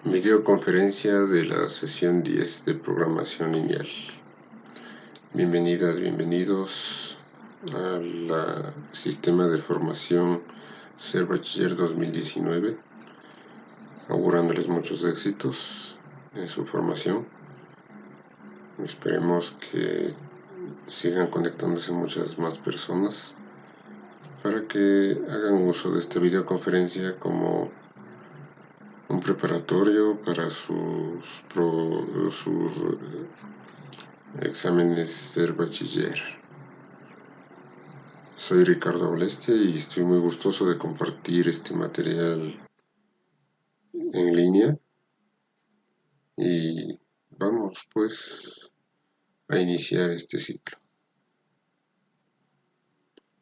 Videoconferencia de la sesión 10 de programación lineal. Bienvenidas, bienvenidos al sistema de formación Ser Bachiller 2019, augurándoles muchos éxitos en su formación. Esperemos que sigan conectándose muchas más personas para que hagan uso de esta videoconferencia como un preparatorio para sus exámenes Ser Bachiller. Soy Ricardo Blestia y estoy muy gustoso de compartir este material en línea y vamos pues a iniciar este ciclo.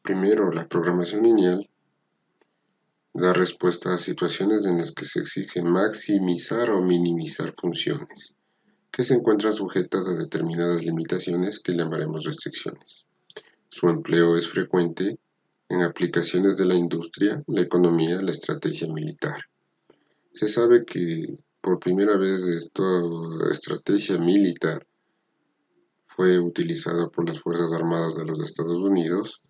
Primero, la programación lineal da respuesta a situaciones en las que se exige maximizar o minimizar funciones que se encuentran sujetas a determinadas limitaciones que llamaremos restricciones. Su empleo es frecuente en aplicaciones de la industria, la economía, la estrategia militar. Se sabe que por primera vez esta estrategia militar fue utilizada por las Fuerzas Armadas de los Estados Unidos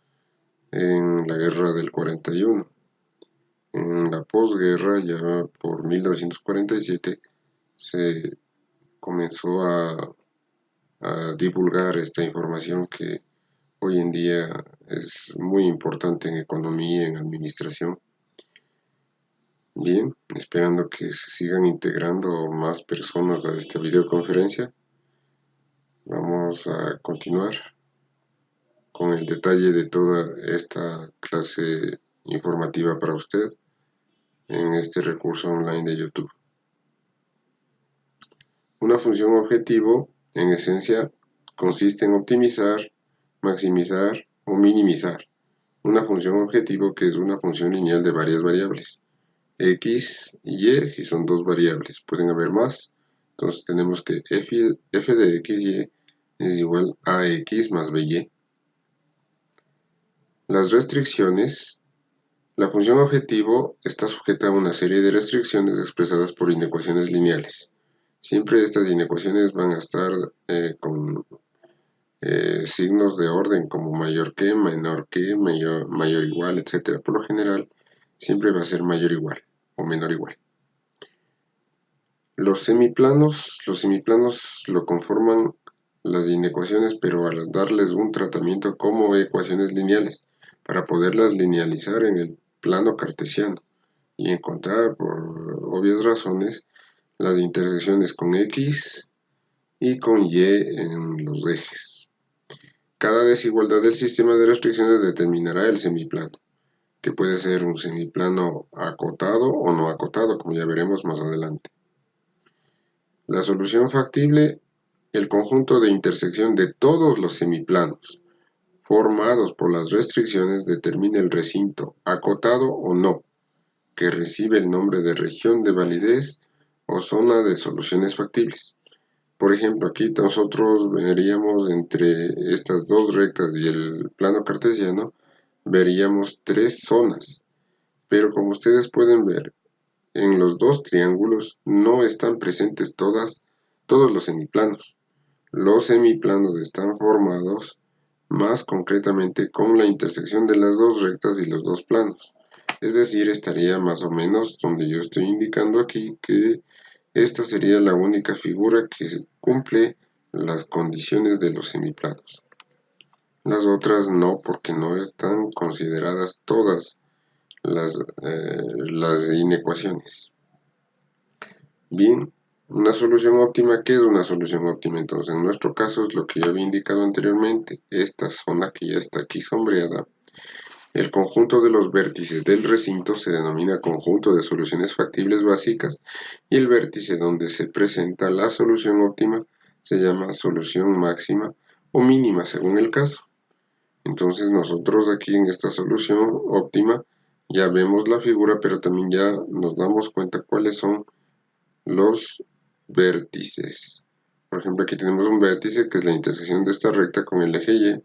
en la Guerra del 41. En la posguerra, ya por 1947, se comenzó a divulgar esta información que hoy en día es muy importante en economía y en administración. Bien, esperando que se sigan integrando más personas a esta videoconferencia, vamos a continuar con el detalle de toda esta clase informativa para usted en este recurso online de YouTube. Una función objetivo, en esencia, consiste en optimizar, maximizar o minimizar una función objetivo que es una función lineal de varias variables. X y Y si son dos variables, pueden haber más. Entonces tenemos que f de xy es igual a x más by. Las restricciones. La función objetivo está sujeta a una serie de restricciones expresadas por inecuaciones lineales. Siempre estas inecuaciones van a estar con signos de orden como mayor que, menor que, mayor igual, etc. Por lo general, siempre va a ser mayor igual o menor igual. Los semiplanos lo conforman las inecuaciones, pero al darles un tratamiento como ecuaciones lineales, para poderlas linealizar en el plano cartesiano y encontrar, por obvias razones, las intersecciones con X y con Y en los ejes. Cada desigualdad del sistema de restricciones determinará el semiplano, que puede ser un semiplano acotado o no acotado, como ya veremos más adelante. La solución factible, el conjunto de intersección de todos los semiplanos formados por las restricciones determina el recinto, acotado o no, que recibe el nombre de región de validez o zona de soluciones factibles. Por ejemplo, aquí nosotros veríamos entre estas dos rectas y el plano cartesiano, veríamos tres zonas, pero como ustedes pueden ver, en los dos triángulos no están presentes todos los semiplanos. Los semiplanos están formados más concretamente con la intersección de las dos rectas y los dos planos. Es decir, estaría más o menos donde yo estoy indicando aquí que esta sería la única figura que cumple las condiciones de los semiplanos. Las otras no, porque no están consideradas todas las inecuaciones. Bien, una solución óptima. ¿Qué es una solución óptima? Entonces, en nuestro caso es lo que yo había indicado anteriormente, esta zona que ya está aquí sombreada. El conjunto de los vértices del recinto se denomina conjunto de soluciones factibles básicas y el vértice donde se presenta la solución óptima se llama solución máxima o mínima según el caso. Entonces nosotros aquí en esta solución óptima ya vemos la figura, pero también ya nos damos cuenta cuáles son los vértices. Por ejemplo, aquí tenemos un vértice que es la intersección de esta recta con el eje Y.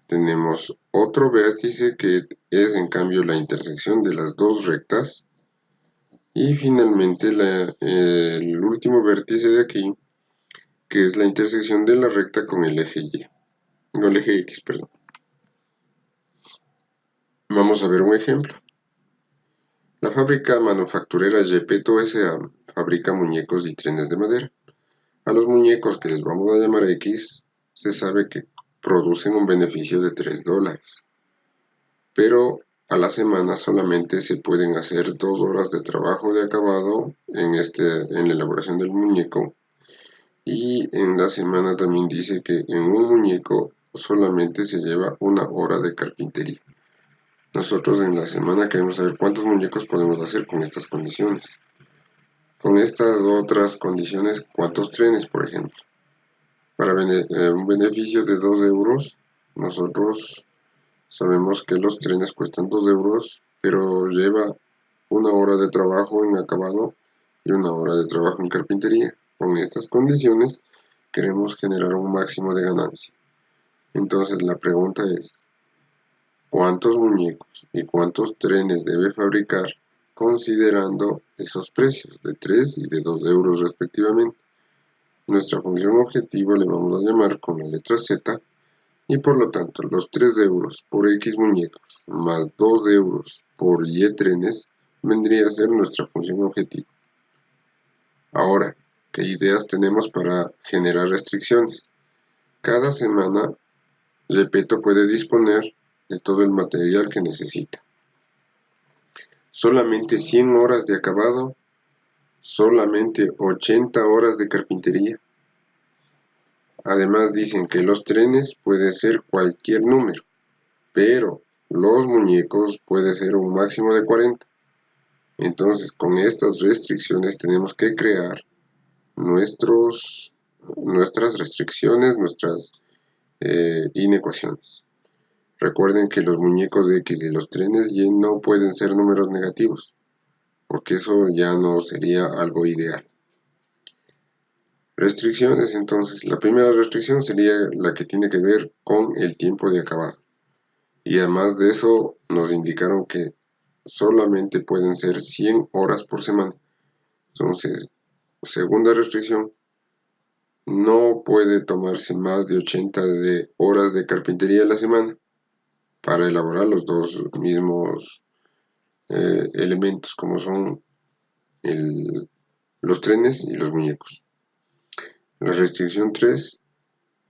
Tenemos otro vértice que es en cambio la intersección de las dos rectas Y finalmente el último vértice de aquí, que es la intersección de la recta con el eje Y, no el eje X, perdón. Vamos a ver un ejemplo. La fábrica manufacturera Gepetto S.A. fabrica muñecos y trenes de madera. A los muñecos, que les vamos a llamar X, se sabe que producen un beneficio de $3, pero a la semana solamente se pueden hacer 2 horas de trabajo de acabado en la elaboración del muñeco, y en la semana también dice que en un muñeco solamente se lleva 1 hora de carpintería. Nosotros en la semana queremos saber cuántos muñecos podemos hacer con estas condiciones. Con estas otras condiciones, ¿cuántos trenes, por ejemplo? Para un beneficio de 2 euros, nosotros sabemos que los trenes cuestan 2 euros, pero lleva 1 hora de trabajo en acabado y 1 hora de trabajo en carpintería. Con estas condiciones queremos generar un máximo de ganancia. Entonces la pregunta es, ¿cuántos muñecos y cuántos trenes debe fabricar considerando esos precios de 3 y de 2 euros respectivamente? Nuestra función objetivo le vamos a llamar con la letra Z, y por lo tanto los 3 euros por X muñecos más 2 euros por Y trenes vendría a ser nuestra función objetivo. Ahora, ¿qué ideas tenemos para generar restricciones? Cada semana Gepetto puede disponer de todo el material que necesita. Solamente 100 horas de acabado, solamente 80 horas de carpintería. Además dicen que los trenes puede ser cualquier número, pero los muñecos puede ser un máximo de 40. Entonces, con estas restricciones tenemos que crear nuestras restricciones, nuestras inecuaciones. Recuerden que los muñecos de X y los trenes Y no pueden ser números negativos, porque eso ya no sería algo ideal. Restricciones, entonces, la primera restricción sería la que tiene que ver con el tiempo de acabado. Y además de eso, nos indicaron que solamente pueden ser 100 horas por semana. Entonces, segunda restricción, no puede tomarse más de 80 horas de carpintería a la semana para elaborar los dos mismos elementos, como son los trenes y los muñecos. La restricción 3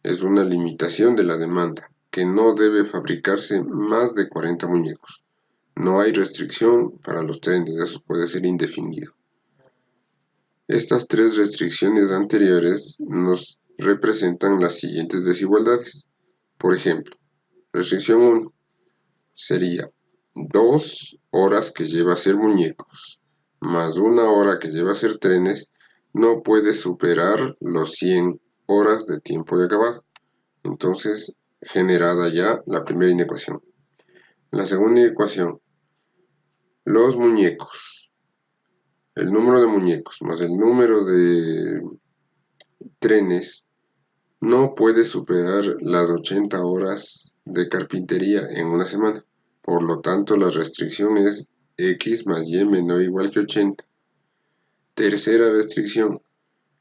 es una limitación de la demanda, que no debe fabricarse más de 40 muñecos. No hay restricción para los trenes, eso puede ser indefinido. Estas 3 restricciones anteriores nos representan las siguientes desigualdades. Por ejemplo, restricción 1 sería 2 horas que lleva a hacer muñecos más 1 hora que lleva a hacer trenes, no puede superar los 100 horas de tiempo de acabado. Entonces, generada ya la primera inecuación. La segunda ecuación, los muñecos. El número de muñecos más el número de trenes no puede superar las 80 horas de carpintería en una semana. Por lo tanto, la restricción es X más Y menor o igual que 80. Tercera restricción,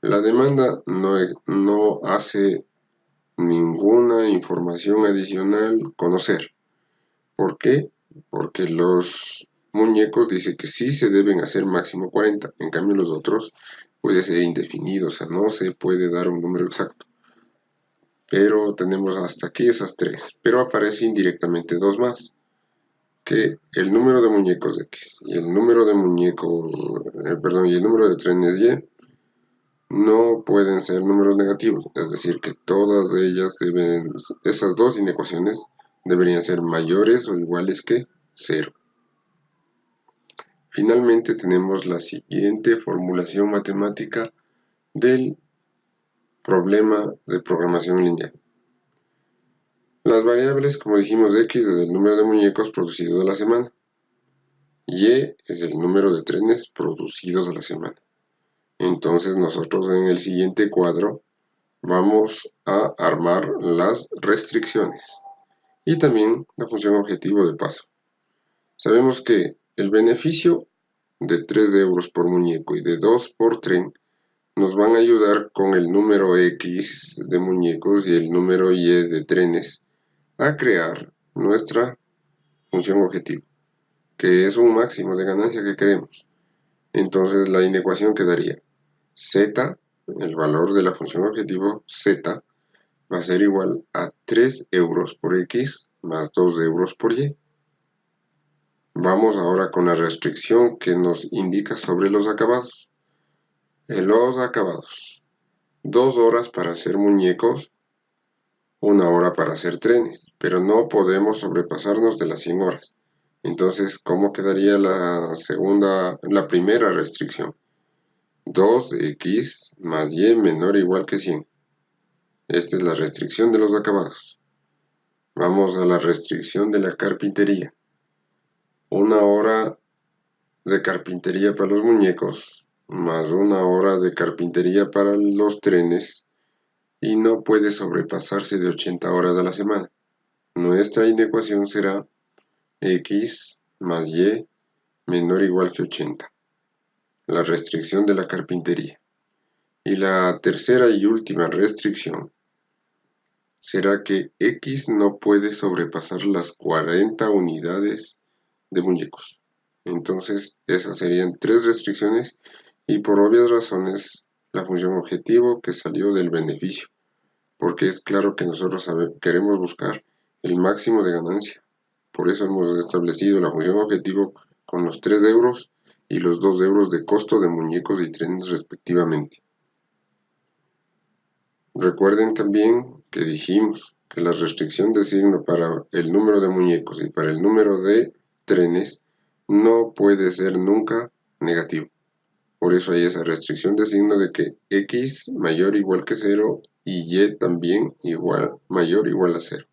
la demanda no hace ninguna información adicional conocer. ¿Por qué? Porque los muñecos dicen que sí se deben hacer máximo 40, en cambio los otros puede ser indefinido, o sea, no se puede dar un número exacto. Pero tenemos hasta aquí esas 3, pero aparece indirectamente 2 más, que el número de muñecos X y el número de y el número de trenes Y no pueden ser números negativos, es decir, que todas ellas esas dos inecuaciones deberían ser mayores o iguales que 0. Finalmente tenemos la siguiente formulación matemática del problema de programación lineal. Las variables, como dijimos, X es el número de muñecos producidos a la semana, Y es el número de trenes producidos a la semana. Entonces nosotros en el siguiente cuadro vamos a armar las restricciones y también la función objetivo de paso. Sabemos que el beneficio de 3 euros por muñeco y de 2 por tren nos van a ayudar con el número X de muñecos y el número Y de trenes a crear nuestra función objetivo, que es un máximo de ganancia que queremos. Entonces la inecuación quedaría z, el valor de la función objetivo z, va a ser igual a 3 euros por X más 2 euros por Y. Vamos ahora con la restricción que nos indica sobre los acabados. En los acabados, 2 horas para hacer muñecos, 1 hora para hacer trenes, pero no podemos sobrepasarnos de las 100 horas. Entonces, ¿cómo quedaría la primera restricción? 2x más y menor o igual que 100. Esta es la restricción de los acabados. Vamos a la restricción de la carpintería. 1 hora de carpintería para los muñecos, más 1 hora de carpintería para los trenes, y no puede sobrepasarse de 80 horas a la semana. Nuestra inecuación será x más y menor o igual que 80. La restricción de la carpintería. Y la tercera y última restricción será que X no puede sobrepasar las 40 unidades de muñecos. Entonces, esas serían 3 restricciones y por obvias razones la función objetivo que salió del beneficio, porque es claro que nosotros queremos buscar el máximo de ganancia. Por eso hemos establecido la función objetivo con los 3 euros y los 2 euros de costo de muñecos y trenes respectivamente. Recuerden también que dijimos que la restricción de signo para el número de muñecos y para el número de trenes no puede ser nunca negativo. Por eso hay esa restricción de signo de que x mayor o igual que 0 y y también mayor o igual a 0.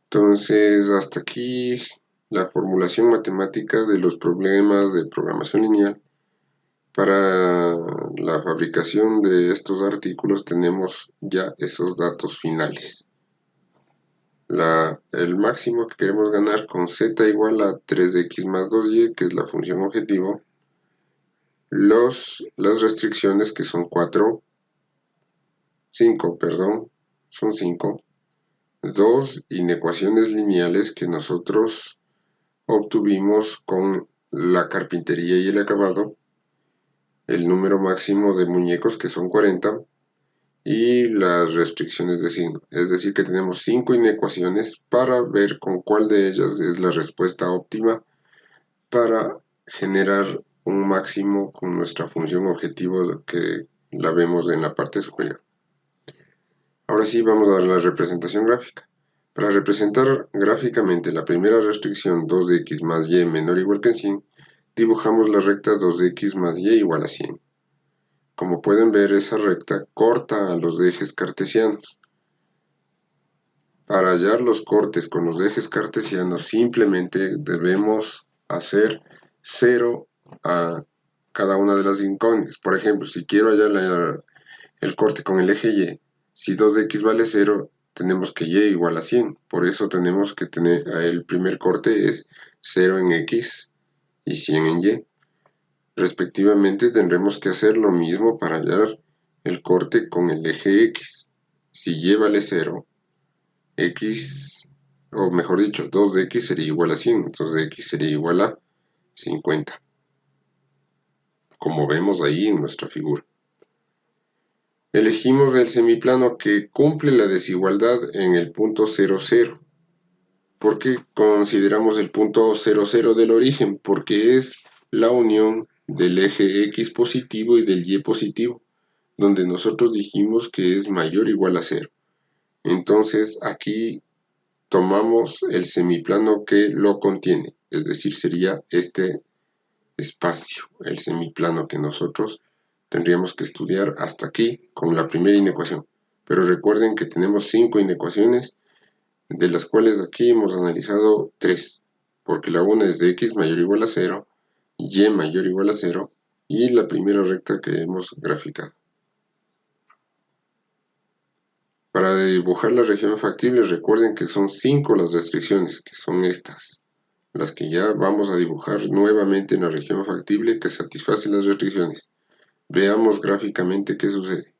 Entonces, hasta aquí la formulación matemática de los problemas de programación lineal. Para la fabricación de estos artículos tenemos ya esos datos finales. El máximo que queremos ganar con z igual a 3x más 2y, que es la función objetivo. Las restricciones que son 5. 2 inecuaciones lineales que nosotros obtuvimos con la carpintería y el acabado. El número máximo de muñecos que son 40 y las restricciones de signo. Es decir que tenemos 5 inecuaciones para ver con cuál de ellas es la respuesta óptima para generar un máximo con nuestra función objetivo que la vemos en la parte superior. Ahora sí vamos a la representación gráfica. Para representar gráficamente la primera restricción 2x más y menor o igual que 100, dibujamos la recta 2x más y igual a 100. Como pueden ver, esa recta corta a los ejes cartesianos. Para hallar los cortes con los ejes cartesianos, simplemente debemos hacer 0 a cada una de las incógnitas. Por ejemplo, si quiero hallar el corte con el eje Y, si 2x vale 0, tenemos que Y igual a 100. Por eso tenemos que tener el primer corte es 0 en X y 100 en Y. Respectivamente tendremos que hacer lo mismo para hallar el corte con el eje X. Si Y vale 0, X, o mejor dicho, 2x sería igual a 100, entonces X sería igual a 50. Como vemos ahí en nuestra figura. Elegimos el semiplano que cumple la desigualdad en el punto 0, 0. ¿Por qué consideramos el punto 0, 0 del origen? Porque es la unión del eje X positivo y del Y positivo, donde nosotros dijimos que es mayor o igual a 0. Entonces aquí tomamos el semiplano que lo contiene, es decir, sería este espacio, el semiplano que nosotros tendríamos que estudiar hasta aquí con la primera inecuación. Pero recuerden que tenemos 5 inecuaciones, de las cuales aquí hemos analizado 3, porque la una es de x mayor o igual a 0, y mayor o igual a 0, y la primera recta que hemos graficado. Para dibujar la región factible, recuerden que son 5 las restricciones, que son estas. las que ya vamos a dibujar nuevamente en la región factible que satisface las restricciones. Veamos gráficamente qué sucede.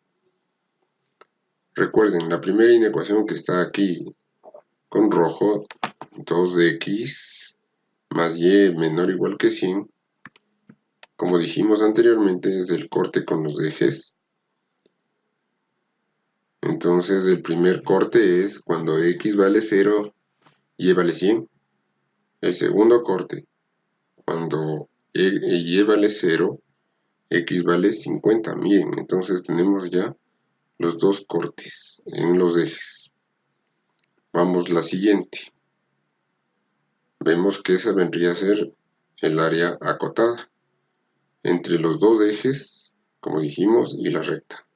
Recuerden, la primera inecuación que está aquí con rojo, 2x más y menor o igual que 100, como dijimos anteriormente, es del corte con los ejes. Entonces el primer corte es cuando x vale 0, y vale 100. El segundo corte, cuando y vale 0, x vale 50. Miren, entonces tenemos ya los dos cortes en los ejes. Vamos la siguiente. Vemos que esa vendría a ser el área acotada entre los dos ejes, como dijimos, y la recta.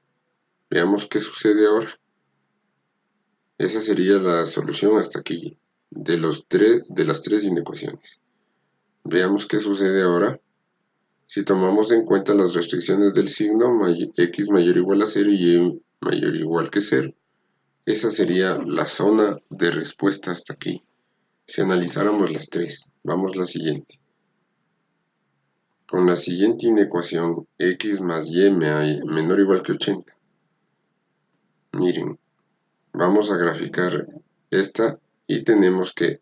Veamos qué sucede ahora. Esa sería la solución hasta aquí de las tres inecuaciones. Veamos qué sucede ahora. Si tomamos en cuenta las restricciones del signo x mayor o igual a 0 y y mayor o igual que 0, esa sería la zona de respuesta hasta aquí. Si analizáramos las tres, vamos a la siguiente. Con la siguiente inecuación, x más y menor o igual que 80. Miren, vamos a graficar esta y tenemos que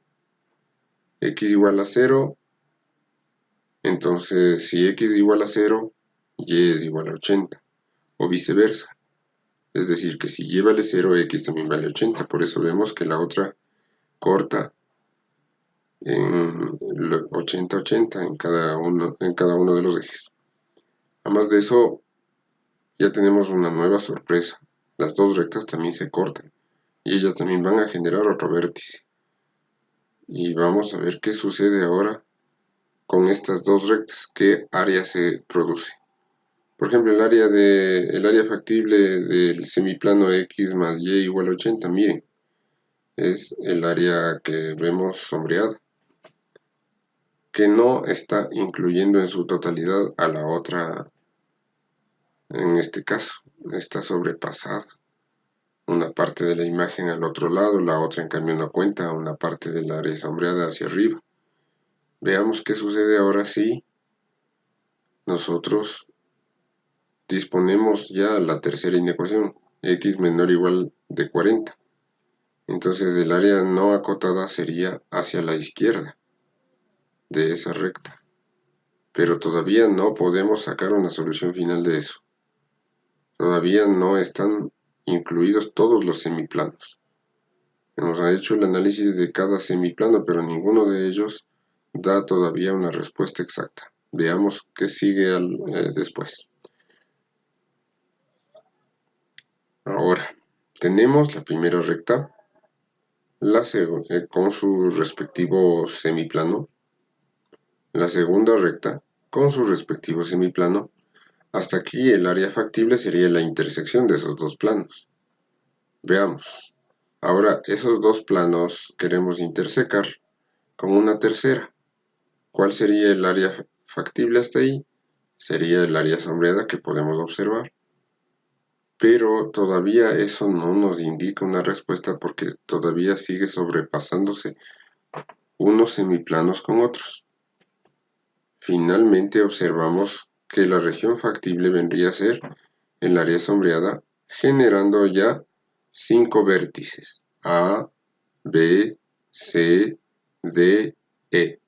x igual a 0, entonces si x es igual a 0, y es igual a 80, o viceversa. Es decir, que si y vale 0, x también vale 80, por eso vemos que la otra corta en 80-80 en cada uno de los ejes. Además de eso, ya tenemos una nueva sorpresa. Las dos rectas también se cortan y ellas también van a generar otro vértice. Y vamos a ver qué sucede ahora con estas dos rectas, qué área se produce. Por ejemplo, el área factible del semiplano x más y igual a 80, miren, es el área que vemos sombreada, que no está incluyendo en su totalidad a la otra. En este caso, está sobrepasada. Una parte de la imagen al otro lado, la otra en cambio no cuenta, una parte del área sombreada hacia arriba. Veamos qué sucede ahora si nosotros disponemos ya la tercera inecuación, x menor o igual de 40. Entonces el área no acotada sería hacia la izquierda de esa recta. Pero todavía no podemos sacar una solución final de eso. Todavía no están incluidos todos los semiplanos. Hemos hecho el análisis de cada semiplano, pero ninguno de ellos da todavía una respuesta exacta. Veamos qué sigue después. Ahora, tenemos la primera recta, con su respectivo semiplano, la segunda recta con su respectivo semiplano. Hasta aquí el área factible sería la intersección de esos dos planos. Veamos. Ahora esos dos planos queremos intersecar con una tercera. ¿Cuál sería el área factible hasta ahí? Sería el área sombreada que podemos observar. Pero todavía eso no nos indica una respuesta porque todavía sigue sobrepasándose unos semiplanos con otros. Finalmente observamos que la región factible vendría a ser el área sombreada, generando ya 5 vértices: A, B, C, D, E.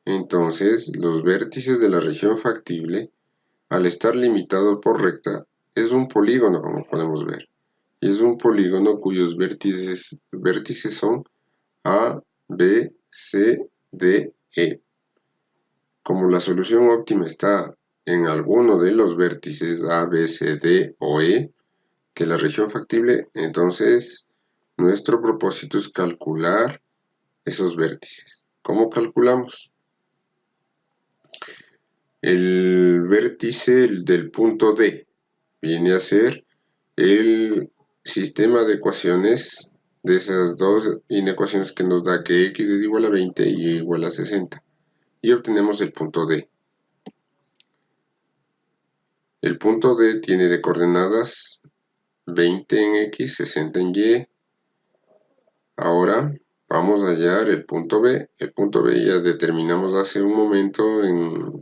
Entonces, los vértices de la región factible, al estar limitado por recta, es un polígono, como podemos ver. Y es un polígono cuyos vértices son A, B, C, D, E. Como la solución óptima está en alguno de los vértices A, B, C, D o E de la región factible, entonces nuestro propósito es calcular esos vértices. ¿Cómo calculamos? El vértice del punto D viene a ser el sistema de ecuaciones de esas dos inecuaciones que nos da que x es igual a 20 y y igual a 60. Y obtenemos el punto D. El punto D tiene de coordenadas 20 en x, 60 en y. Ahora vamos a hallar el punto B. El punto B ya determinamos hace un momento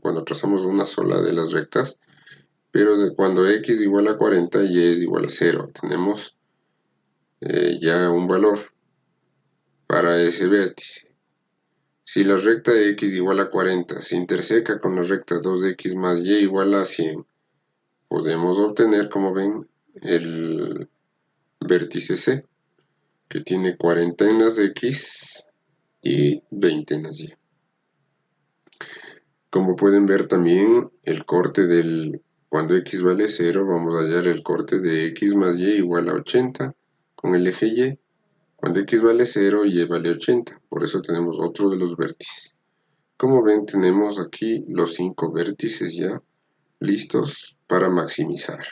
cuando trazamos una sola de las rectas, pero cuando x igual a 40 y es igual a 0, tenemos ya un valor para ese vértice. Si la recta x igual a 40 se interseca con la recta 2x más y igual a 100, podemos obtener, como ven, el vértice C, que tiene 40 en las x y 20 en las y. Como pueden ver también, el corte cuando x vale 0, vamos a hallar el corte de x más y igual a 80 con el eje y. Cuando x vale 0, y vale 80, por eso tenemos otro de los vértices. Como ven, tenemos aquí los 5 vértices ya listos para maximizar.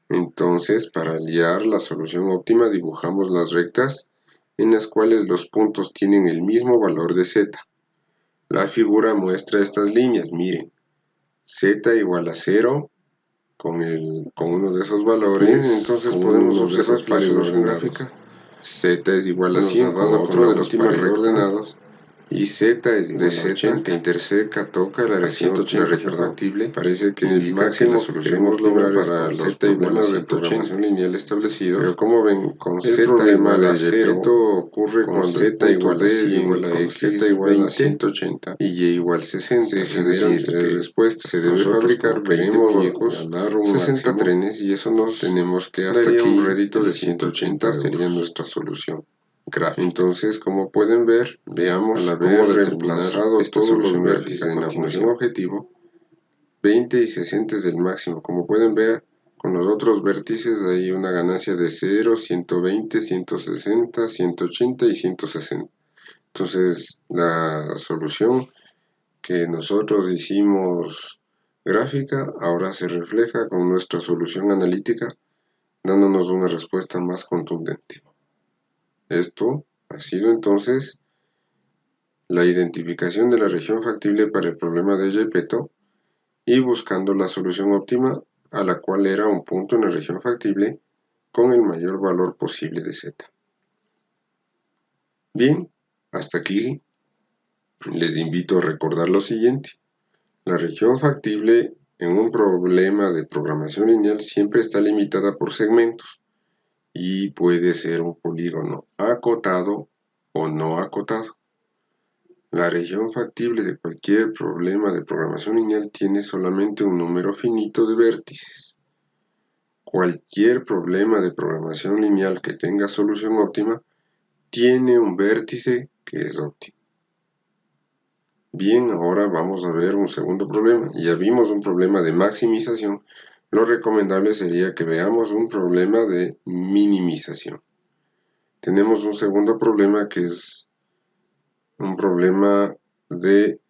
Entonces, para hallar la solución óptima, dibujamos las rectas en las cuales los puntos tienen el mismo valor de z. La figura muestra estas líneas, miren, z igual a 0 con uno de esos valores. Bien, entonces podemos observar pares ordenados. Z es igual a 100 con otro de los pares ordenados. Y z es igual a 80, que interseca, toca la región factible. Parece que el máximo que queremos lograr para los problemas de programación lineal establecidos. Pero como ven, con z igual a 0 ocurre cuando z igual a 100 con z igual a 180 y y igual a 60. Se generan tres respuestas. Se debe fabricar, veremos, muñecos, 60 trenes, y eso nos tenemos que hasta aquí un rédito de 180 sería nuestra solución gráfica. Entonces, como pueden ver, veamos cómo reemplazado todos los vértices en la función objetivo, 20 y 60 es el máximo. Como pueden ver, con los otros vértices hay una ganancia de 0, 120, 160, 180 y 160. Entonces, la solución que nosotros hicimos gráfica ahora se refleja con nuestra solución analítica, dándonos una respuesta más contundente. Esto ha sido entonces la identificación de la región factible para el problema de Gepetto y buscando la solución óptima, a la cual era un punto en la región factible con el mayor valor posible de z. Bien, hasta aquí les invito a recordar lo siguiente. La región factible en un problema de programación lineal siempre está limitada por segmentos y puede ser un polígono acotado o no acotado. La región factible de cualquier problema de programación lineal tiene solamente un número finito de vértices. Cualquier problema de programación lineal que tenga solución óptima tiene un vértice que es óptimo. Bien, ahora vamos a ver un segundo problema. Ya vimos un problema de maximización. Lo recomendable sería que veamos un problema de minimización. Tenemos un segundo problema que es un problema de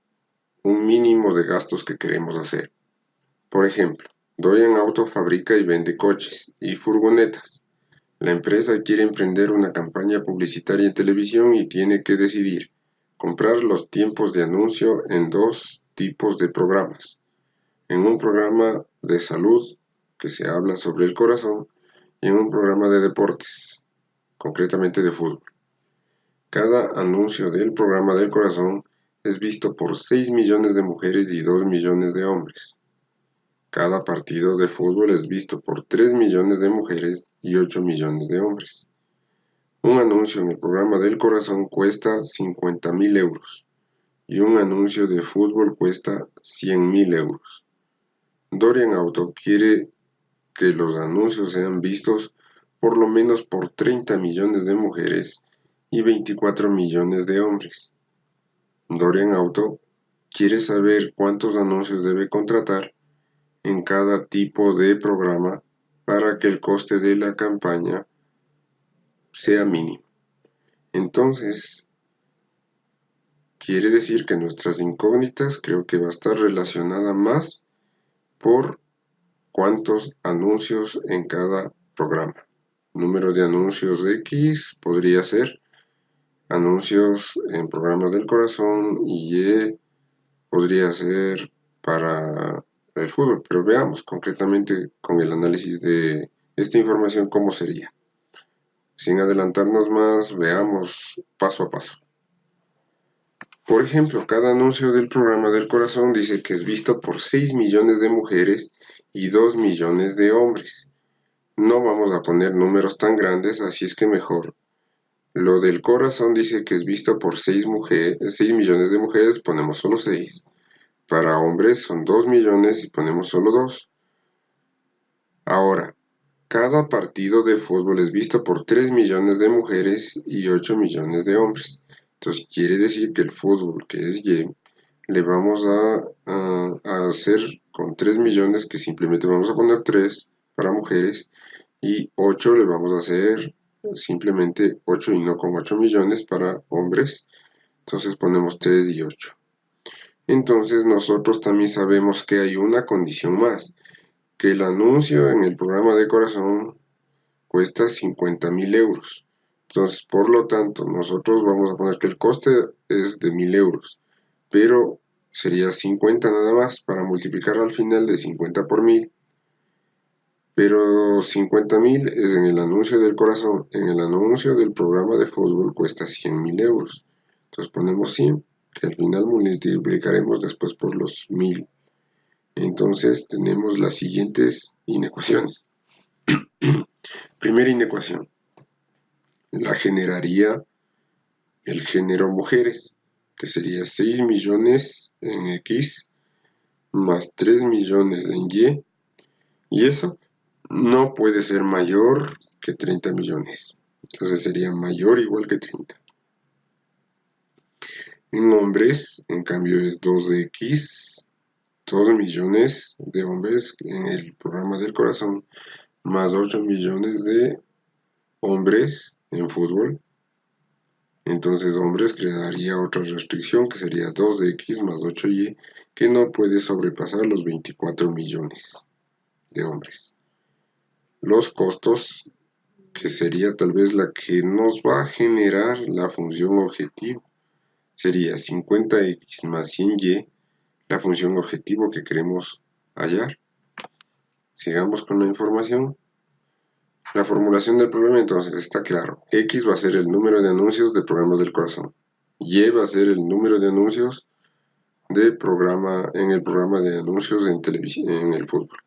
un mínimo de gastos que queremos hacer. Por ejemplo, Doyen Auto fabrica y vende coches y furgonetas. La empresa quiere emprender una campaña publicitaria en televisión y tiene que decidir comprar los tiempos de anuncio en dos tipos de programas. En un programa de salud, que se habla sobre el corazón, y en un programa de deportes, concretamente de fútbol. Cada anuncio del programa del corazón es visto por 6 millones de mujeres y 2 millones de hombres. Cada partido de fútbol es visto por 3 millones de mujeres y 8 millones de hombres. Un anuncio en el programa del corazón cuesta 50.000 euros y un anuncio de fútbol cuesta 100.000 euros. Dorian Auto quiere que los anuncios sean vistos por lo menos por 30 millones de mujeres y 24 millones de hombres. Dorian Auto quiere saber cuántos anuncios debe contratar en cada tipo de programa para que el coste de la campaña sea mínimo. Entonces, quiere decir que nuestras incógnitas creo que va a estar relacionada más por cuántos anuncios en cada programa. Número de anuncios X podría ser anuncios en programas del corazón y Y podría ser para el fútbol, pero veamos concretamente con el análisis de esta información cómo sería. Sin adelantarnos más, veamos paso a paso. Por ejemplo, cada anuncio del programa del corazón dice que es visto por 6 millones de mujeres y 2 millones de hombres. No vamos a poner números tan grandes, así es que mejor. Lo del corazón dice que es visto por 6 millones de mujeres, ponemos solo 6. Para hombres son 2 millones y ponemos solo 2. Ahora, cada partido de fútbol es visto por 3 millones de mujeres y 8 millones de hombres. Entonces quiere decir que el fútbol, que es Y, le vamos a hacer con 3 millones, que simplemente vamos a poner 3 para mujeres, y 8 le vamos a hacer simplemente 8 y no con 8 millones para hombres. Entonces ponemos 3 y 8. Entonces nosotros también sabemos que hay una condición más, que el anuncio en el programa de corazón cuesta 50.000 euros. Entonces, por lo tanto, nosotros vamos a poner que el coste es de 1.000 euros, pero sería 50 nada más para multiplicar al final de 50 por 1.000. Pero 50.000 es en el anuncio del corazón. En el anuncio del programa de fútbol cuesta 100.000 euros. Entonces ponemos 100, que al final multiplicaremos después por los 1.000. Entonces tenemos las siguientes inecuaciones. Primera inecuación. La generaría el género mujeres, que sería 6 millones en X más 3 millones en Y. Y eso no puede ser mayor que 30 millones. Entonces sería mayor o igual que 30. En hombres, en cambio, es 2x, 2 millones de hombres en el programa del corazón, más 8 millones de hombres en fútbol. Entonces hombres crearía otra restricción que sería 2x más 8y, que no puede sobrepasar los 24 millones de hombres. Los costos, que sería tal vez la que nos va a generar la función objetivo, sería 50x más 100y, la función objetivo que queremos hallar. Sigamos con la información. La formulación del problema entonces está claro. X va a ser el número de anuncios de programas del corazón. Y va a ser el número de anuncios en el programa de anuncios en el fútbol.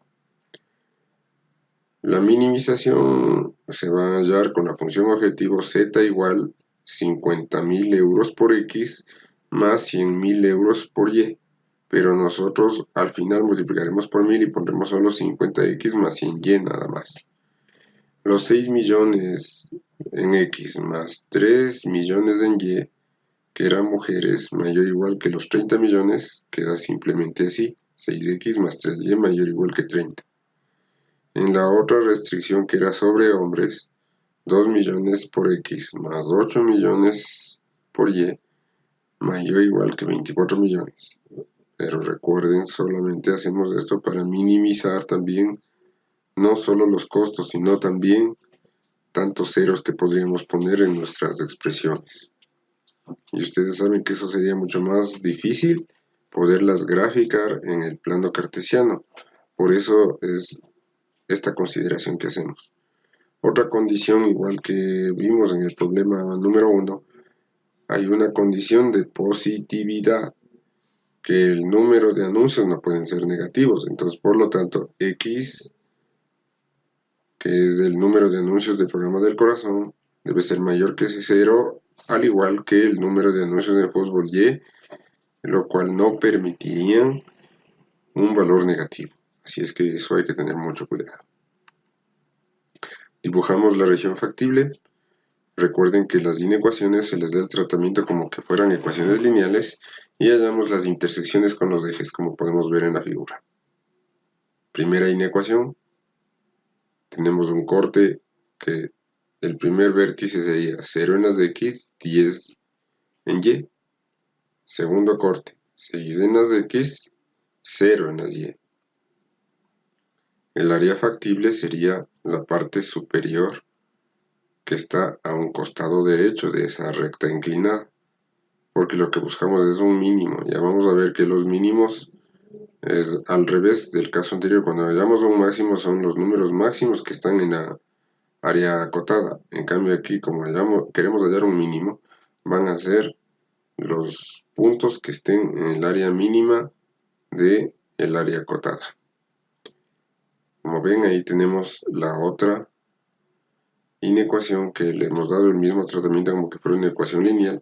La minimización se va a hallar con la función objetivo z igual 50.000 euros por x más 100.000 euros por y. Pero nosotros al final multiplicaremos por 1000 y pondremos solo 50x más 100y nada más. Los 6 millones en x más 3 millones en y, que eran mujeres, mayor o igual que los 30 millones, queda simplemente así, 6x más 3y mayor o igual que 30. En la otra restricción que era sobre hombres, 2 millones por x más 8 millones por y, mayor o igual que 24 millones. Pero recuerden, solamente hacemos esto para minimizar también no solo los costos, sino también tantos ceros que podríamos poner en nuestras expresiones. Y ustedes saben que eso sería mucho más difícil poderlas graficar en el plano cartesiano. Por eso es esta consideración que hacemos. Otra condición, igual que vimos en el problema número 1, hay una condición de positividad, que el número de anuncios no pueden ser negativos. Entonces, por lo tanto, X, que es el número de anuncios del programa del corazón, debe ser mayor que 0, al igual que el número de anuncios de fútbol Y, lo cual no permitiría un valor negativo. Así es que eso hay que tener mucho cuidado. Dibujamos la región factible. Recuerden que las inecuaciones se les da el tratamiento como que fueran ecuaciones lineales y hallamos las intersecciones con los ejes, como podemos ver en la figura. Primera inecuación. Tenemos un corte que el primer vértice sería 0 en las x, 10 en y. Segundo corte, 6 en las x, 0 en las y. El área factible sería la parte superior que está a un costado derecho de esa recta inclinada, porque lo que buscamos es un mínimo. Ya vamos a ver que los mínimos es al revés del caso anterior. Cuando hallamos un máximo son los números máximos que están área acotada. En cambio aquí, como queremos hallar un mínimo, van a ser los puntos que estén en el área mínima del área acotada. Como ven, ahí tenemos la otra inecuación que le hemos dado el mismo tratamiento como que fuera una ecuación lineal,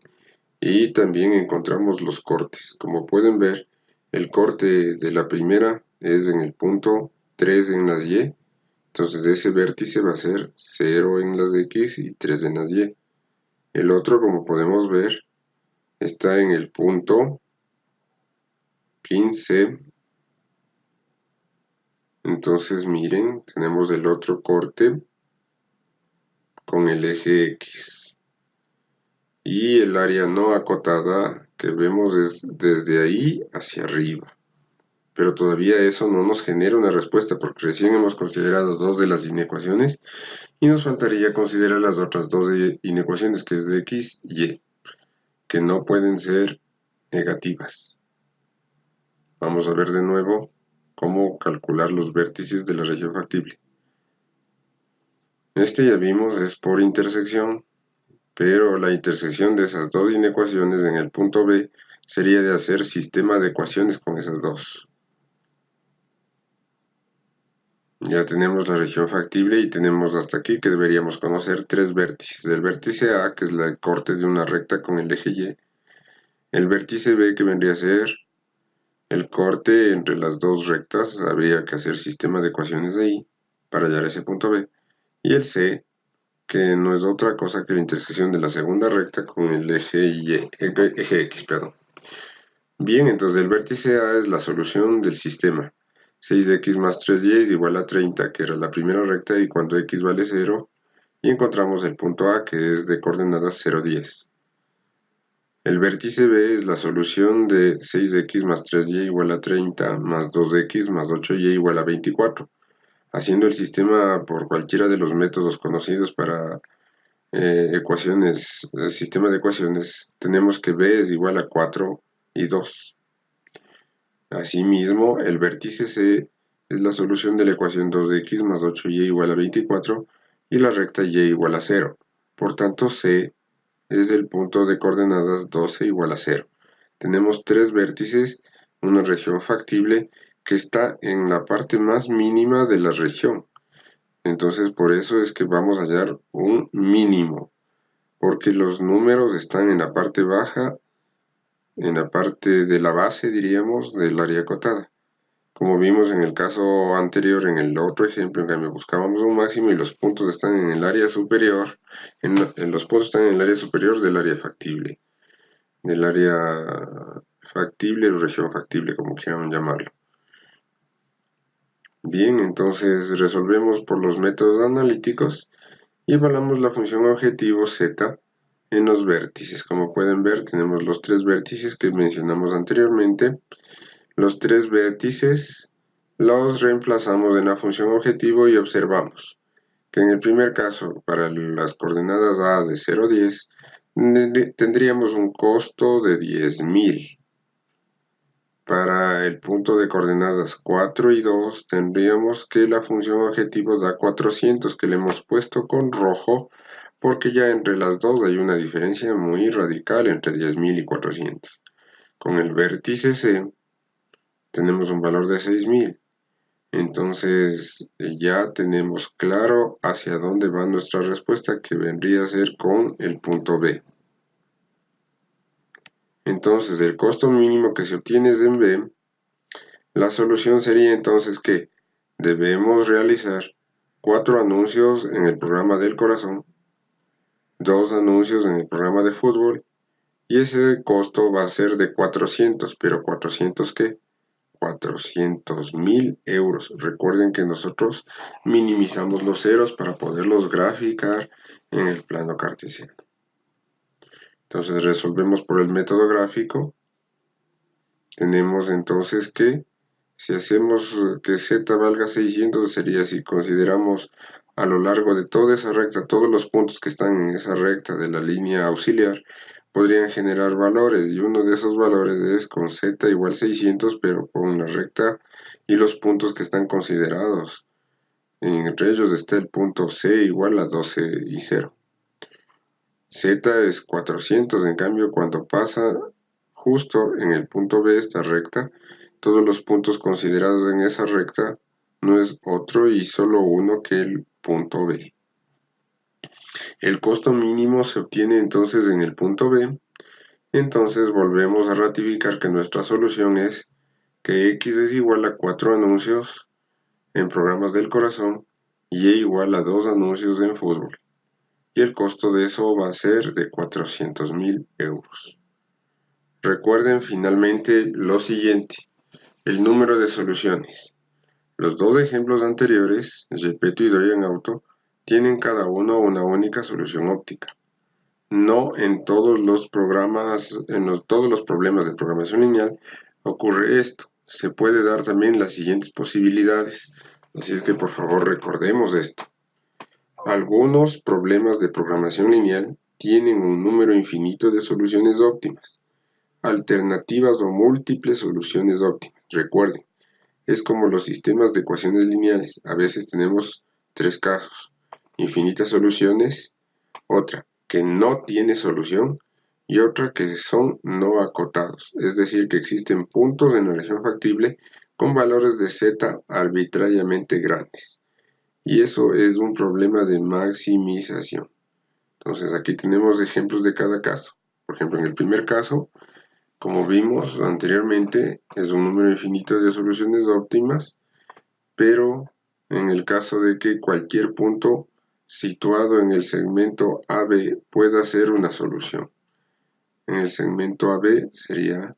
y también encontramos los cortes. Como pueden ver, el corte de la primera es en el punto 3 en las y, entonces ese vértice va a ser 0 en las x y 3 en las y. El otro, como podemos ver, está en el punto 15. Entonces miren, tenemos el otro corte con el eje X. Y el área no acotada que vemos es desde ahí hacia arriba. Pero todavía eso no nos genera una respuesta porque recién hemos considerado dos de las inecuaciones y nos faltaría considerar las otras dos inecuaciones, que es de X y Y, que no pueden ser negativas. Vamos a ver de nuevo cómo calcular los vértices de la región factible. Este ya vimos es por intersección, pero la intersección de esas dos inecuaciones en el punto B sería de hacer sistema de ecuaciones con esas dos. Ya tenemos la región factible y tenemos hasta aquí que deberíamos conocer tres vértices. El vértice A, que es el corte de una recta con el eje Y. El vértice B, que vendría a ser el corte entre las dos rectas. Habría que hacer sistema de ecuaciones ahí para hallar ese punto B. Y el C, que no es otra cosa que la intersección de la segunda recta con el eje X, perdón. Bien, entonces el vértice A es la solución del sistema. 6x más 3y es igual a 30, que era la primera recta, y cuando x vale 0, y encontramos el punto A, que es de coordenadas 0, 10. El vértice B es la solución de 6x más 3y igual a 30, más 2x más 8y igual a 24. Haciendo el sistema por cualquiera de los métodos conocidos para ecuaciones, el sistema de ecuaciones, tenemos que B es igual a 4 y 2. Asimismo, el vértice C es la solución de la ecuación 2x más 8y igual a 24 y la recta y igual a 0. Por tanto, C es el punto de coordenadas 12 igual a 0. Tenemos tres vértices, una región factible que está en la parte más mínima de la región. Entonces, por eso es que vamos a hallar un mínimo, porque los números están en la parte baja, en la parte de la base, diríamos, del área acotada. Como vimos en el caso anterior, en el otro ejemplo, en que buscábamos un máximo y los puntos están en el área superior, los puntos están en el área superior del área factible, o región factible, como quieran llamarlo. Bien, entonces resolvemos por los métodos analíticos y evaluamos la función objetivo z en los vértices. Como pueden ver, tenemos los tres vértices que mencionamos anteriormente. Los tres vértices los reemplazamos en la función objetivo y observamos que en el primer caso, para las coordenadas A de 0 a 10, tendríamos un costo de 10.000. Para el punto de coordenadas 4 y 2, tendríamos que la función objetivo da 400, que le hemos puesto con rojo, porque ya entre las dos hay una diferencia muy radical entre 10.000 y 400. Con el vértice C, tenemos un valor de 6.000. Entonces ya tenemos claro hacia dónde va nuestra respuesta, que vendría a ser con el punto B. Entonces el costo mínimo que se obtiene es en B. La solución sería entonces que debemos realizar 4 anuncios en el programa del corazón, 2 anuncios en el programa de fútbol, y ese costo va a ser de 400, pero ¿400 qué? 400.000 euros. Recuerden que nosotros minimizamos los ceros para poderlos graficar en el plano cartesiano. Entonces resolvemos por el método gráfico. Tenemos entonces que si hacemos que z valga 600, sería si consideramos a lo largo de toda esa recta, todos los puntos que están en esa recta de la línea auxiliar, podrían generar valores, y uno de esos valores es con z igual 600, pero con la recta y los puntos que están considerados Entre ellos está el punto C igual a 12 y 0. Z es 400, en cambio cuando pasa justo en el punto B esta recta, todos los puntos considerados en esa recta no es otro y solo uno que el punto B. El costo mínimo se obtiene entonces en el punto B. Entonces volvemos a ratificar que nuestra solución es que X es igual a 4 anuncios en programas del corazón y Y igual a 2 anuncios en fútbol. Y el costo de eso va a ser de 400.000 euros. Recuerden finalmente lo siguiente, el número de soluciones. Los dos ejemplos anteriores, Gepetto y Doyen Auto, tienen cada uno una única solución óptica. No en todos los programas, todos los problemas de programación lineal ocurre esto. Se puede dar también las siguientes posibilidades, así es que por favor recordemos esto. Algunos problemas de programación lineal tienen un número infinito de soluciones óptimas, alternativas o múltiples soluciones óptimas. Recuerden, es como los sistemas de ecuaciones lineales. A veces tenemos tres casos: infinitas soluciones, otra que no tiene solución y otra que son no acotados, es decir, que existen puntos en la región factible con valores de z arbitrariamente grandes. Y eso es un problema de maximización. Entonces aquí tenemos ejemplos de cada caso. Por ejemplo, en el primer caso, como vimos anteriormente, es un número infinito de soluciones óptimas, pero en el caso de que cualquier punto situado en el segmento AB pueda ser una solución. En el segmento AB sería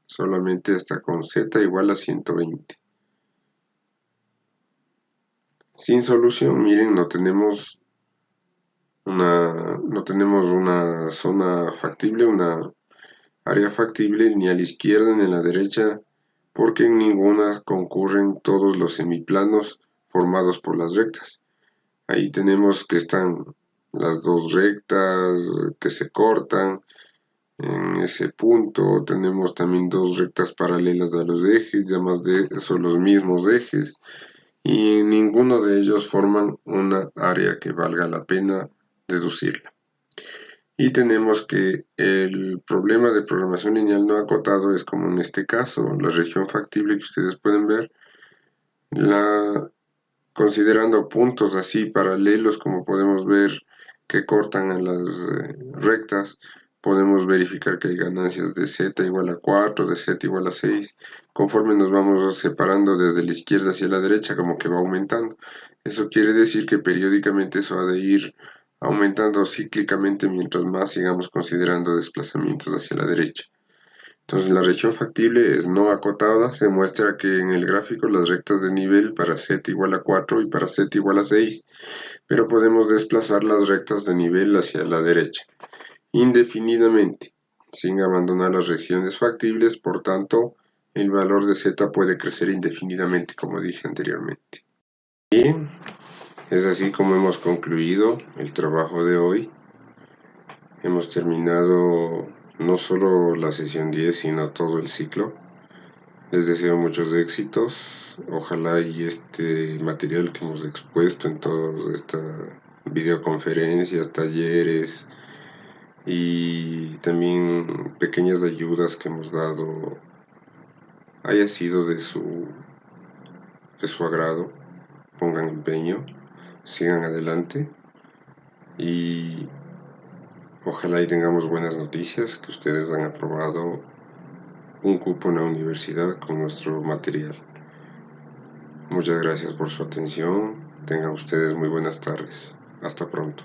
solamente hasta con z igual a 120. Sin solución, miren, no tenemos una zona factible, una área factible ni a la izquierda ni a la derecha, porque en ninguna concurren todos los semiplanos formados por las rectas. Ahí tenemos que están las dos rectas que se cortan. En ese punto tenemos también dos rectas paralelas a los ejes, llamadas son los mismos ejes, y ninguno de ellos forman una área que valga la pena deducirla. Y tenemos que el problema de programación lineal no acotado es como en este caso, la región factible que ustedes pueden ver, considerando puntos así paralelos como podemos ver que cortan a las rectas, podemos verificar que hay ganancias de z igual a 4, de z igual a 6. Conforme nos vamos separando desde la izquierda hacia la derecha, como que va aumentando. Eso quiere decir que periódicamente eso ha de ir aumentando cíclicamente mientras más sigamos considerando desplazamientos hacia la derecha. Entonces la región factible es no acotada. Se muestra que en el gráfico las rectas de nivel para z igual a 4 y para z igual a 6, pero podemos desplazar las rectas de nivel hacia la derecha indefinidamente, sin abandonar las regiones factibles. Por tanto, el valor de z puede crecer indefinidamente, como dije anteriormente. Bien, es así como hemos concluido el trabajo de hoy. Hemos terminado no solo la sesión 10, sino todo el ciclo. Les deseo muchos éxitos. Ojalá y este material que hemos expuesto en todas estas videoconferencias, talleres y también pequeñas ayudas que hemos dado haya sido de su agrado. Pongan empeño, sigan adelante y ojalá y tengamos buenas noticias, que ustedes han aprobado un cupo en la universidad con nuestro material. Muchas gracias por su atención. Tengan ustedes muy buenas tardes. Hasta pronto.